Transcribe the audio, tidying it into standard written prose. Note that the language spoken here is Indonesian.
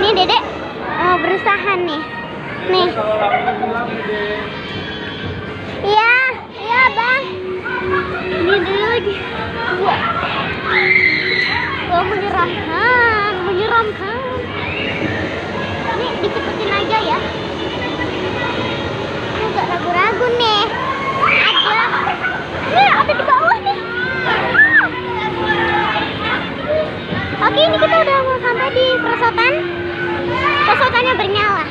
Nih dedek mau berusaha nih. Nih. Iya, iya bang. Ini dulu. Wah, menyeramkan. Ini dicepetin aja ya. Ini agak ragu-ragu nih. Ada di bawah nih. Oke, ini kita udah mau sampai di perosotan. Perosotannya bernyala.